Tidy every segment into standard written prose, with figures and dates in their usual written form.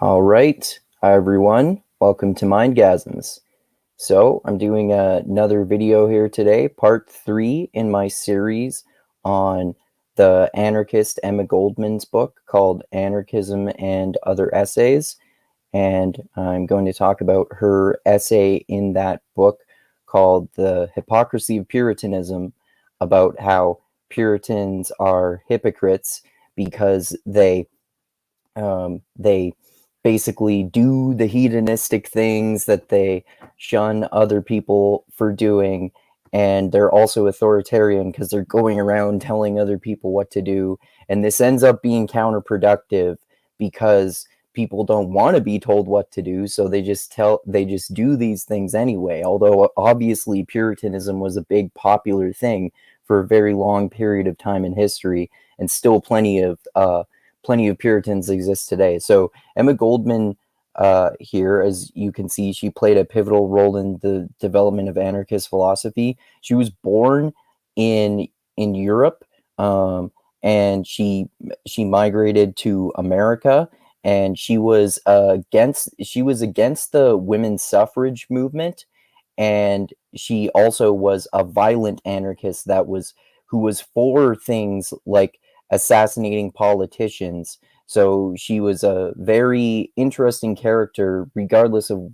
All right. Hi, everyone. Welcome to Mindgasms. So I'm doing another video here today, part 3 in my series on the anarchist Emma Goldman's book called Anarchism and Other Essays. And I'm going to talk about her essay in that book called The Hypocrisy of Puritanism, about how Puritans are hypocrites because they basically do the hedonistic things that they shun other people for doing, and they're also authoritarian because they're going around telling other people what to do, and this ends up being counterproductive because people don't want to be told what to do, so they just do these things anyway. Although obviously Puritanism was a big popular thing for a very long period of time in history, and still plenty of Puritans exist today. So Emma Goldman here, as you can see, she played a pivotal role in the development of anarchist philosophy. She was born in Europe, and she migrated to America, and she was against the women's suffrage movement, and she also was a violent anarchist who was for things like assassinating politicians. So she was a very interesting character, regardless of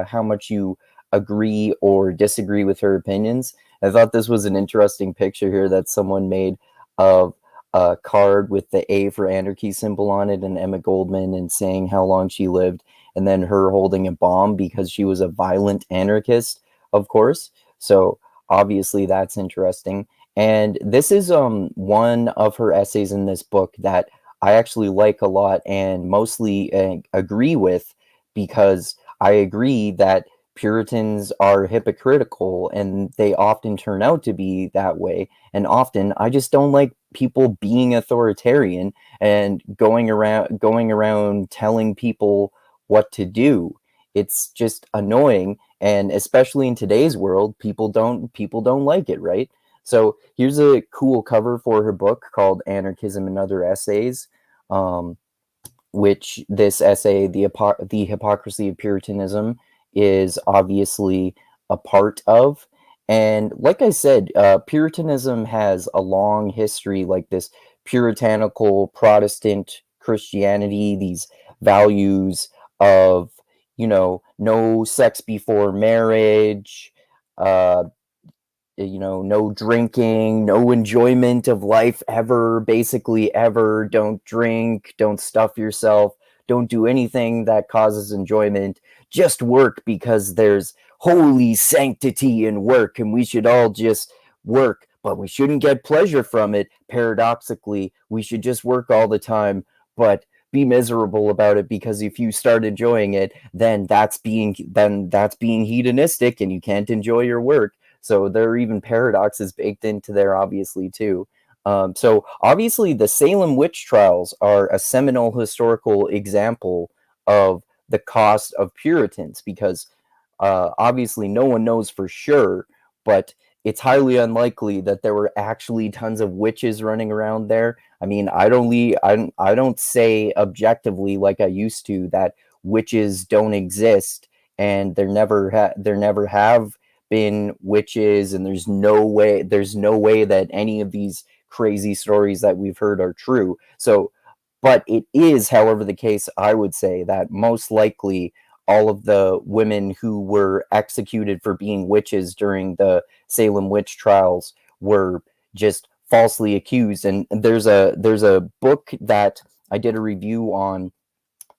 how much you agree or disagree with her opinions. I thought this was an interesting picture here that someone made of a card with the A for Anarchy symbol on it and Emma Goldman and saying how long she lived, and then her holding a bomb because she was a violent anarchist, of course. So obviously that's interesting. And this is one of her essays in this book that I actually like a lot and mostly agree with, because I agree that Puritans are hypocritical and they often turn out to be that way. And often I just don't like people being authoritarian and going around telling people what to do. It's just annoying, and especially in today's world, people don't like it, right? So here's a cool cover for her book called Anarchism and Other Essays, which this essay, the Hypocrisy of Puritanism, is obviously a part of. And like I said, Puritanism has a long history, like this puritanical Protestant Christianity, these values of, no sex before marriage, uh, no drinking, no enjoyment of life ever, basically ever. Don't drink, don't stuff yourself, don't do anything that causes enjoyment. Just work because there's holy sanctity in work, and we should all just work, but we shouldn't get pleasure from it. Paradoxically, we should just work all the time, but be miserable about it, because if you start enjoying it, then that's being hedonistic and you can't enjoy your work. So there are even paradoxes baked into there, obviously, too. So obviously the Salem witch trials are a seminal historical example of the cost of Puritans, because obviously no one knows for sure, but it's highly unlikely that there were actually tons of witches running around there. I mean, I don't say objectively like I used to that witches don't exist, and there never have been witches, and there's no way that any of these crazy stories that we've heard are true. So, but it is, however, the case, I would say, that most likely all of the women who were executed for being witches during the Salem witch trials were just falsely accused. And there's a book that I did a review on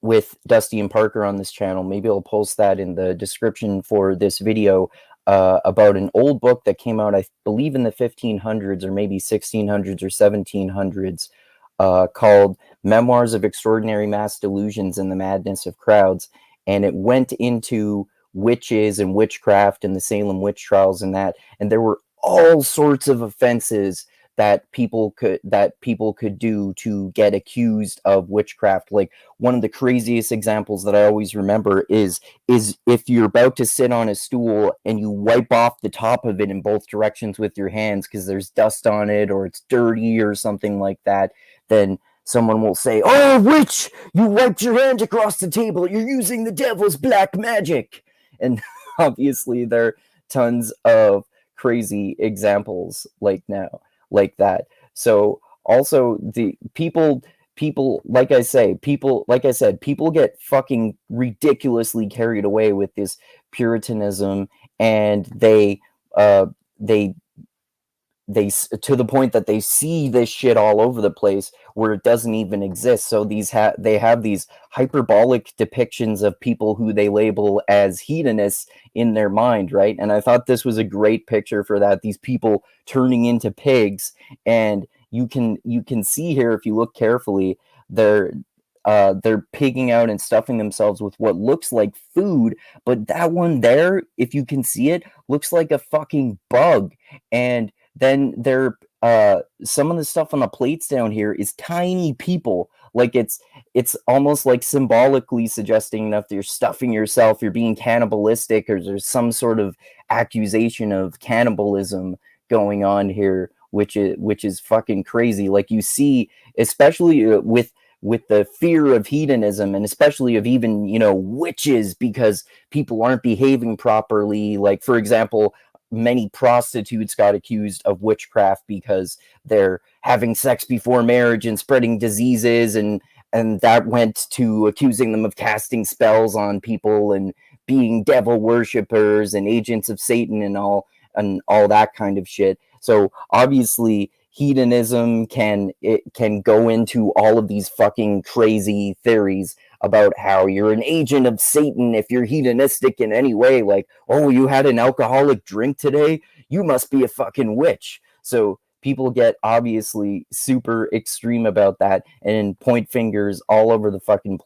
with Dusty and Parker on this channel. Maybe I'll post that in the description for this video, about an old book that came out, I believe, in the 1500s or maybe 1600s or 1700s, called Memoirs of Extraordinary Mass Delusions and the Madness of Crowds. And it went into witches and witchcraft and the Salem witch trials and that. And there were all sorts of offenses that people could do to get accused of witchcraft. Like, one of the craziest examples that I always remember is if you're about to sit on a stool and you wipe off the top of it in both directions with your hands because there's dust on it or it's dirty or something like that, then someone will say, "Oh, witch, you wiped your hand across the table. You're using the devil's black magic." And obviously, there are tons of crazy examples like that. So also the people like I said, people get fucking ridiculously carried away with this Puritanism, and uh they to the point that they see this shit all over the place where it doesn't even exist. So they have these hyperbolic depictions of people who they label as hedonists in their mind, right? And I thought this was a great picture for that, these people turning into pigs. And you can see here, if you look carefully, they're pigging out and stuffing themselves with what looks like food, but that one there, if you can see it, looks like a fucking bug. And then some of the stuff on the plates down here is tiny people. Like it's almost like symbolically suggesting that you're stuffing yourself, you're being cannibalistic, or there's some sort of accusation of cannibalism going on here, which is fucking crazy. Like you see, especially with the fear of hedonism, and especially of even, witches, because people aren't behaving properly. Like, for example, many prostitutes got accused of witchcraft because they're having sex before marriage and spreading diseases, and that went to accusing them of casting spells on people and being devil worshippers and agents of Satan and all that kind of shit. So obviously hedonism can go into all of these fucking crazy theories about how you're an agent of Satan if you're hedonistic in any way. Like, oh, you had an alcoholic drink today, you must be a fucking witch. So people get obviously super extreme about that and point fingers all over the fucking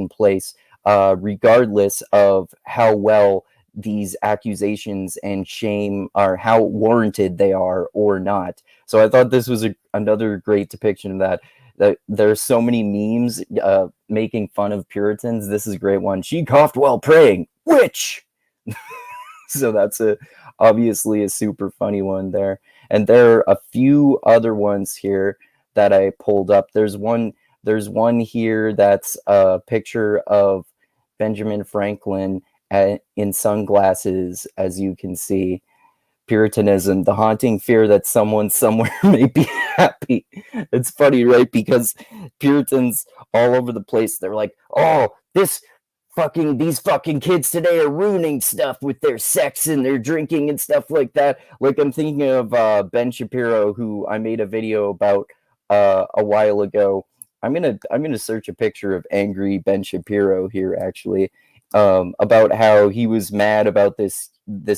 place, regardless of how well these accusations and shame are, how warranted they are or not. So I thought this was another great depiction of that. There's so many memes making fun of Puritans. This is a great one. She coughed while praying. Witch. So that's obviously a super funny one there. And there are a few other ones here that I pulled up. There's one here that's a picture of Benjamin Franklin in sunglasses, as you can see. Puritanism, the haunting fear that someone somewhere may be happy. It's funny, right? Because Puritans all over the place, they're like, oh, these fucking kids today are ruining stuff with their sex and their drinking and stuff like that. Like, I'm thinking of Ben Shapiro, who I made a video about a while ago. I'm gonna search a picture of angry Ben Shapiro here, actually, about how he was mad about this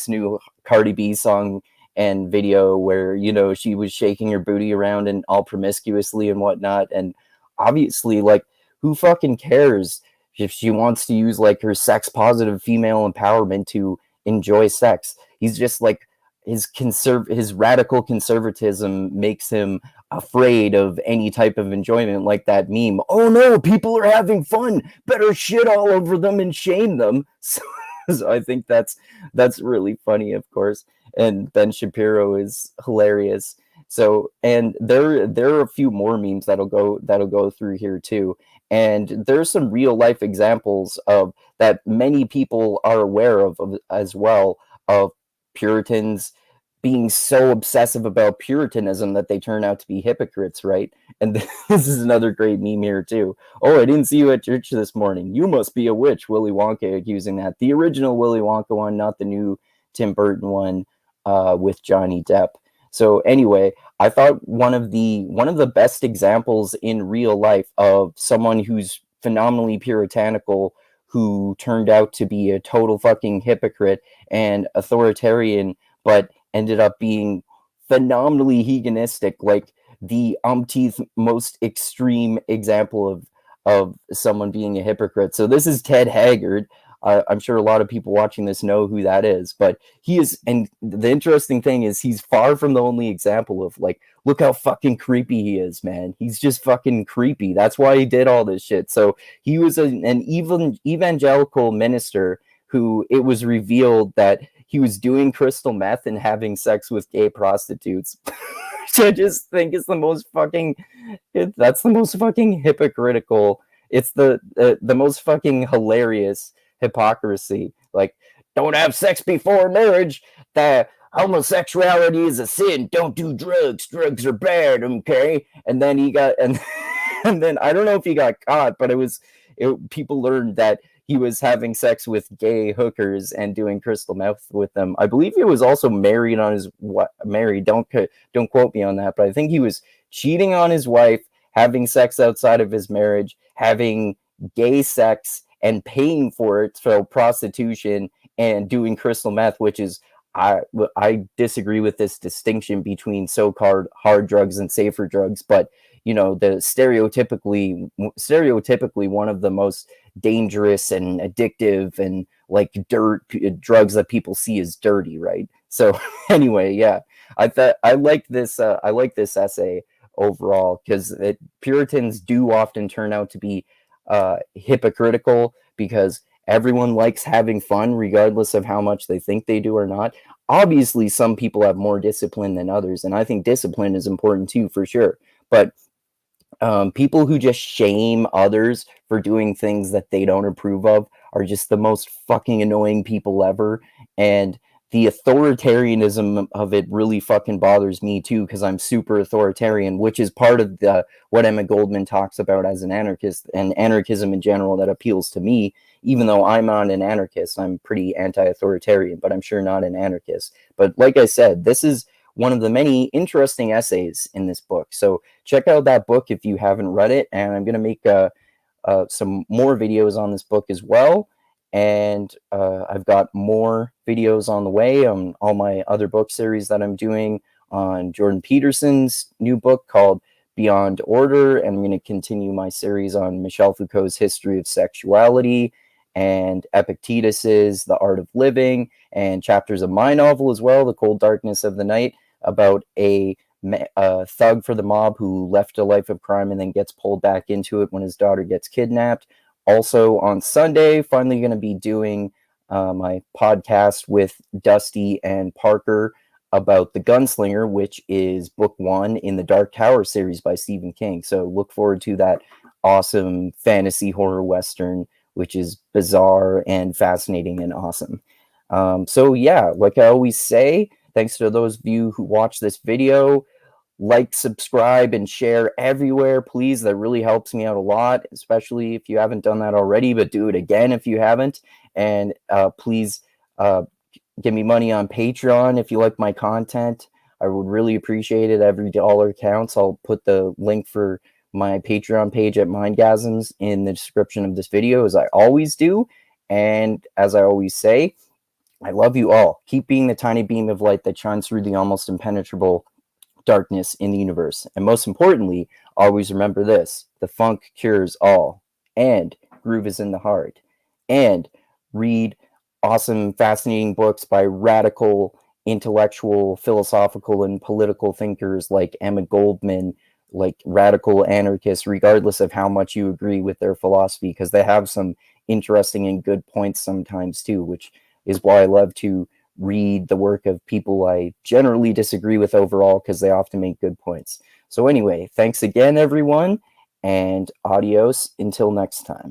new Cardi B song and video where, she was shaking her booty around and all promiscuously and whatnot. And obviously, like, who fucking cares if she wants to use like her sex positive female empowerment to enjoy sex? He's just like, his radical conservatism makes him afraid of any type of enjoyment, like that meme. Oh no, people are having fun, better shit all over them and shame them. So I think that's really funny, of course. And Ben Shapiro is hilarious. So, and there are a few more memes that'll go through here too. And there's some real life examples of that many people are aware of as well, of Puritans being so obsessive about Puritanism that they turn out to be hypocrites, right? And this is another great meme here too. Oh, I didn't see you at church this morning. You must be a witch. Willy Wonka accusing that. The original Willy Wonka one, not the new Tim Burton one with Johnny Depp. So anyway, I thought one of the best examples in real life of someone who's phenomenally puritanical, who turned out to be a total fucking hypocrite and authoritarian, but ended up being phenomenally hedonistic, like the umpteenth most extreme example of someone being a hypocrite. So this is Ted Haggard. I'm sure a lot of people watching this know who that is, but he is, and the interesting thing is he's far from the only example of, like, look how fucking creepy he is, man. He's just fucking creepy. That's why he did all this shit. So he was an evangelical minister who, it was revealed that he was doing crystal meth and having sex with gay prostitutes. which I just think is the most fucking, that's the most fucking hypocritical. It's the most fucking hilarious hypocrisy. Like, don't have sex before marriage. The homosexuality is a sin. Don't do drugs. Drugs are bad. Okay. And then he got and then I don't know if he got caught, but people learned that he was having sex with gay hookers and doing crystal meth with them. I believe he was also married on his married. Don't quote me on that, but I think he was cheating on his wife, having sex outside of his marriage, having gay sex, and paying for it, so prostitution, and doing crystal meth, which is I disagree with this distinction between so-called hard drugs and safer drugs, but the stereotypically one of the most dangerous and addictive and like drugs that people see as dirty, right? So anyway, yeah, I like this essay overall, because Puritans do often turn out to be hypocritical, because everyone likes having fun regardless of how much they think they do or not. Obviously some people have more discipline than others, and I think discipline is important too, for sure, but people who just shame others for doing things that they don't approve of are just the most fucking annoying people ever. And the authoritarianism of it really fucking bothers me too, because I'm super authoritarian, which is part of what Emma Goldman talks about as an anarchist, and anarchism in general that appeals to me. Even though I'm not an anarchist, I'm pretty anti-authoritarian, but I'm sure not an anarchist. But like I said, this is one of the many interesting essays in this book. So check out that book if you haven't read it. And I'm going to make some more videos on this book as well. And I've got more videos on the way on all my other book series that I'm doing on Jordan Peterson's new book called Beyond Order. And I'm going to continue my series on Michel Foucault's History of Sexuality and Epictetus's The Art of Living, and chapters of my novel as well, The Cold Darkness of the Night, about a thug for the mob who left a life of crime and then gets pulled back into it when his daughter gets kidnapped. Also on Sunday, finally going to be doing my podcast with Dusty and Parker about The Gunslinger, which is book 1 in the Dark Tower series by Stephen King. So look forward to that awesome fantasy horror western, which is bizarre and fascinating and awesome. So yeah, like I always say, thanks to those of you who watch this video. Like, subscribe, and share everywhere, please. That really helps me out a lot, especially if you haven't done that already, but do it again if you haven't. And please give me money on Patreon if you like my content. I would really appreciate it. Every dollar counts. I'll put the link for my Patreon page at Mindgasms in the description of this video, as I always do. And as I always say, I love you all. Keep being the tiny beam of light that shines through the almost impenetrable darkness in the universe. And most importantly, always remember this: the funk cures all, and groove is in the heart. And read awesome, fascinating books by radical, intellectual, philosophical, and political thinkers like Emma Goldman, like radical anarchists, regardless of how much you agree with their philosophy, because they have some interesting and good points sometimes too, which is why I love to read the work of people I generally disagree with overall, because they often make good points. So anyway, thanks again, everyone, and adios until next time.